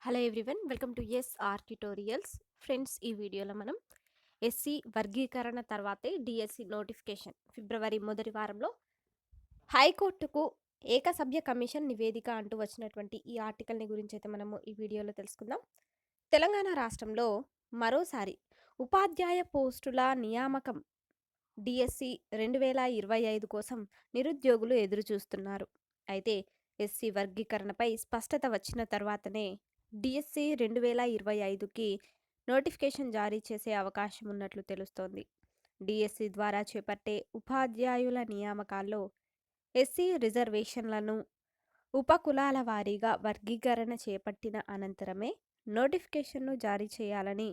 Hello everyone, welcome to SR tutorials. Friends, ఈ వీడియోలో మనం ఎస్సీ వర్గీకరణ తర్వాతే డిఎస్సి నోటిఫికేషన్ ఫిబ్రవరి మొదటి వారంలో హైకోర్టుకు ఏకసభ్య కమిషన్ నివేదిక అంటూ వచ్చినటువంటి ఈ ఆర్టికల్ని గురించి అయితే మనము ఈ వీడియోలో తెలుసుకుందాం. తెలంగాణ రాష్ట్రంలో మరోసారి ఉపాధ్యాయ పోస్టుల నియామకం డిఎస్సి 2025 కోసం నిరుద్యోగులు ఎదురు చూస్తున్నారు. అయితే ఎస్సీ వర్గీకరణపై స్పష్టత వచ్చిన తర్వాతనే డిఎస్సి 2025కి నోటిఫికేషన్ జారీ చేసే అవకాశం ఉన్నట్లు తెలుస్తోంది. డిఎస్సి ద్వారా చేపట్టే ఉపాధ్యాయుల నియామకాల్లో ఎస్సీ రిజర్వేషన్లను ఉపకులాల వారీగా వర్గీకరణ చేపట్టిన అనంతరమే నోటిఫికేషన్ను జారీ చేయాలని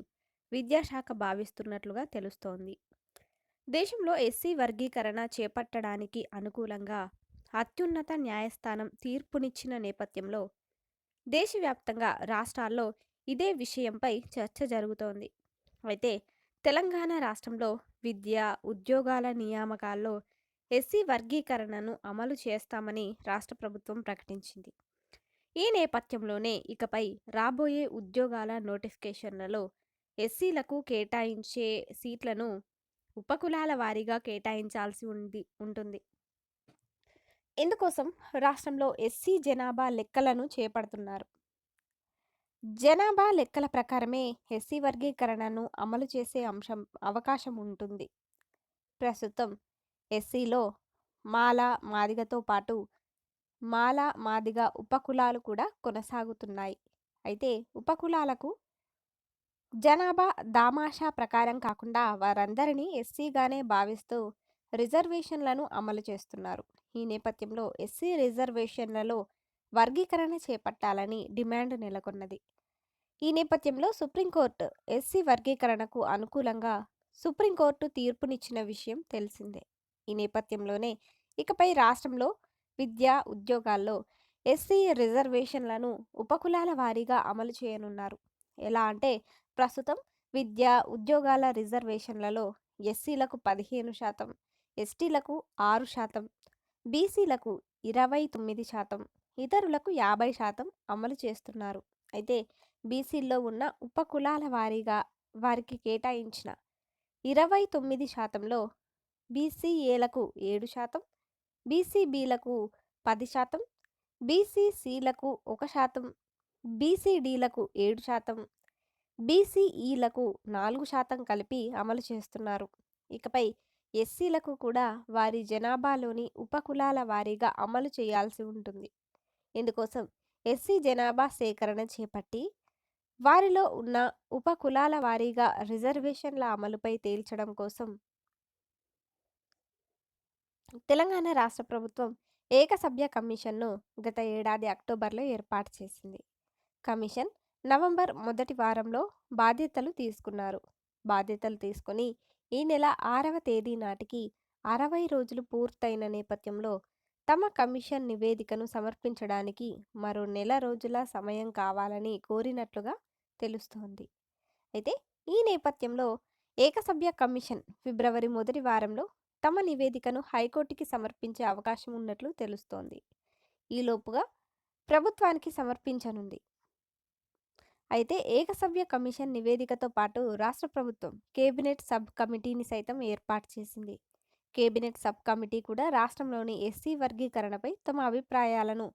విద్యాశాఖ భావిస్తున్నట్లుగా తెలుస్తోంది. దేశంలో ఎస్సీ వర్గీకరణ చేపట్టడానికి అనుకూలంగా అత్యున్నత న్యాయస్థానం తీర్పునిచ్చిన నేపథ్యంలో దేశవ్యాప్తంగా రాష్ట్రాల్లో ఇదే విషయంపై చర్చ జరుగుతోంది. అయితే తెలంగాణ రాష్ట్రంలో విద్య, ఉద్యోగాల నియామకాల్లో ఎస్సీ వర్గీకరణను అమలు చేస్తామని రాష్ట్ర ప్రభుత్వం ప్రకటించింది. ఈ నేపథ్యంలోనే ఇకపై రాబోయే ఉద్యోగాల నోటిఫికేషన్లలో ఎస్సీలకు కేటాయించే సీట్లను ఉపకులాల వారీగా కేటాయించాల్సి ఉంటుంది. ఇందుకోసం రాష్ట్రంలో ఎస్సీ జనాభా లెక్కలను చేపడుతున్నారు. జనాభా లెక్కల ప్రకారమే ఎస్సీ వర్గీకరణను అమలు చేసే అవకాశం ఉంటుంది. ప్రస్తుతం ఎస్సీలో మాల, మాదిగతో పాటు మాల, మాదిగ ఉపకులాలు కూడా కొనసాగుతున్నాయి. అయితే ఉపకులాలకు జనాభా దామాషా ప్రకారం కాకుండా వారందరినీ ఎస్సీగానే భావిస్తూ రిజర్వేషన్లను అమలు చేస్తున్నారు. ఈ నేపథ్యంలో ఎస్సీ రిజర్వేషన్లలో వర్గీకరణ చేపట్టాలని డిమాండ్ నెలకొన్నది. ఈ నేపథ్యంలో సుప్రీంకోర్టు ఎస్సీ వర్గీకరణకు అనుకూలంగా సుప్రీంకోర్టు తీర్పునిచ్చిన విషయం తెలిసిందే. ఈ నేపథ్యంలోనే ఇకపై రాష్ట్రంలో విద్యా, ఉద్యోగాల్లో ఎస్సీ రిజర్వేషన్లను ఉపకులాల వారీగా అమలు చేయనున్నారు. ఎలా అంటే ప్రస్తుతం విద్యా, ఉద్యోగాల రిజర్వేషన్లలో ఎస్సీలకు 15%, ఎస్టీలకు 6%, బీసీలకు 29%, ఇతరులకు 50% అమలు చేస్తున్నారు. అయితే బీసీల్లో ఉన్న ఉపకులాల వారీగా వారికి కేటాయించిన 29%లో బీసీఏలకు 7%, బీసీబీలకు 10%, బీసీసీలకు 1%, బీసీడీలకు 7%, బీసీఈలకు 4% కలిపి అమలు చేస్తున్నారు. ఇకపై ఎస్సీలకు కూడా వారి జనాభాలోని ఉపకులాల వారీగా అమలు చేయాల్సి ఉంటుంది. ఇందుకోసం ఎస్సీ జనాభా సేకరణ చేపట్టి వారిలో ఉన్న ఉపకులాల వారీగా రిజర్వేషన్ల అమలుపై తేల్చడం కోసం తెలంగాణ రాష్ట్ర ప్రభుత్వం ఏకసభ్య కమిషన్ను గత ఏడాది అక్టోబర్లో ఏర్పాటు చేసింది. కమిషన్ నవంబర్ మొదటి వారంలో బాధ్యతలు తీసుకుని ఈ నెల 6వ తేదీ నాటికి 60 రోజులు పూర్తయిన నేపథ్యంలో తమ కమిషన్ నివేదికను సమర్పించడానికి మరో నెల రోజుల సమయం కావాలని కోరినట్లుగా తెలుస్తోంది. అయితే ఈ నేపథ్యంలో ఏకసభ్య కమిషన్ ఫిబ్రవరి మొదటి వారంలో తమ నివేదికను హైకోర్టుకి సమర్పించే అవకాశం ఉన్నట్లు తెలుస్తోంది. ఈలోపుగా ప్రభుత్వానికి సమర్పించనుంది. అయితే ఏకసభ్య కమిషన్ నివేదికతో పాటు రాష్ట్ర ప్రభుత్వం కేబినెట్ సబ్ కమిటీని సైతం ఏర్పాటు చేసింది. కేబినెట్ సబ్ కమిటీ కూడా రాష్ట్రంలోని ఎస్సీ వర్గీకరణపై తమ అభిప్రాయాలను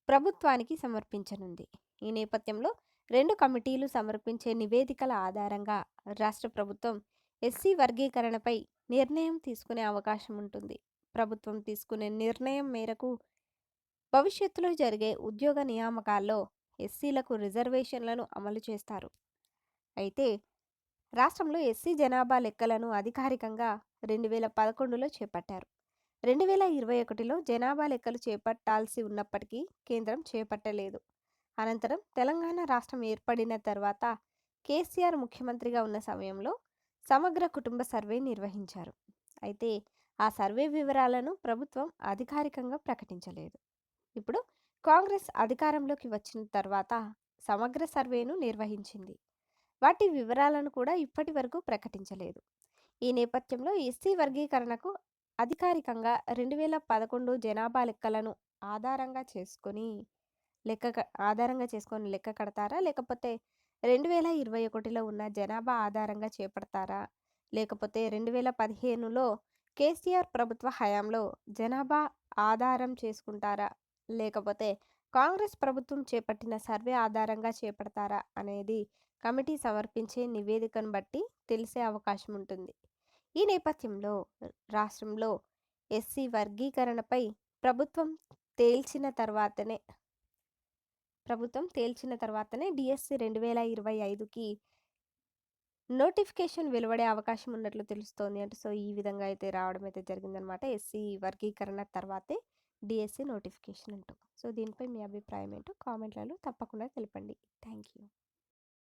ప్రభుత్వానికి సమర్పించనుంది. ఈ నేపథ్యంలో 2 కమిటీలు సమర్పించే నివేదికల ఆధారంగా రాష్ట్ర ప్రభుత్వం ఎస్సీ వర్గీకరణపై నిర్ణయం తీసుకునే అవకాశం ఉంటుంది. ప్రభుత్వం తీసుకునే నిర్ణయం మేరకు భవిష్యత్తులో జరిగే ఉద్యోగ నియామకాల్లో ఎస్సీలకు రిజర్వేషన్లను అమలు చేస్తారు. అయితే రాష్ట్రంలో ఎస్సీ జనాభా లెక్కలను అధికారికంగా 2011లో చేపట్టారు. 2021లో జనాభా లెక్కలు చేపట్టాల్సి ఉన్నప్పటికీ కేంద్రం చేపట్టలేదు. అనంతరం తెలంగాణ రాష్ట్రం ఏర్పడిన తర్వాత కేసీఆర్ ముఖ్యమంత్రిగా ఉన్న సమయంలో సమగ్ర కుటుంబ సర్వే నిర్వహించారు. అయితే ఆ సర్వే వివరాలను ప్రభుత్వం అధికారికంగా ప్రకటించలేదు. ఇప్పుడు కాంగ్రెస్ అధికారంలోకి వచ్చిన తర్వాత సమగ్ర సర్వేను నిర్వహించింది. వాటి వివరాలను కూడా ఇప్పటి వరకు ప్రకటించలేదు. ఈ నేపథ్యంలో ఎస్సీ వర్గీకరణకు అధికారికంగా 2011 జనాభా లెక్కలను ఆధారంగా చేసుకొని ఆధారంగా చేసుకొని లెక్క కడతారా? లేకపోతే 2021లో ఉన్న జనాభా ఆధారంగా చేపడతారా? లేకపోతే 2015లో కేసీఆర్ ప్రభుత్వ హయాంలో జనాభా ఆధారం చేసుకుంటారా? లేకపోతే కాంగ్రెస్ ప్రభుత్వం చేపట్టిన సర్వే ఆధారంగా చేపడతారా? అనేది కమిటీ సమర్పించే నివేదికను బట్టి తెలిసే అవకాశం ఉంటుంది. ఈ నేపథ్యంలో రాష్ట్రంలో ఎస్సీ వర్గీకరణపై ప్రభుత్వం తేల్చిన తర్వాతనే డీఎస్సీ 2025కి నోటిఫికేషన్ వెలువడే అవకాశం ఉన్నట్లు తెలుస్తోంది. అంటే ఈ విధంగా అయితే రావడం అయితే జరిగిందనమాట. ఎస్సీ వర్గీకరణ తర్వాతే డీఎస్సీ నోటిఫికేషన్ అంటూ. దీనిపై మీ అభిప్రాయం ఏంటో కామెంట్లలో తప్పకుండా తెలపండి. Thank you.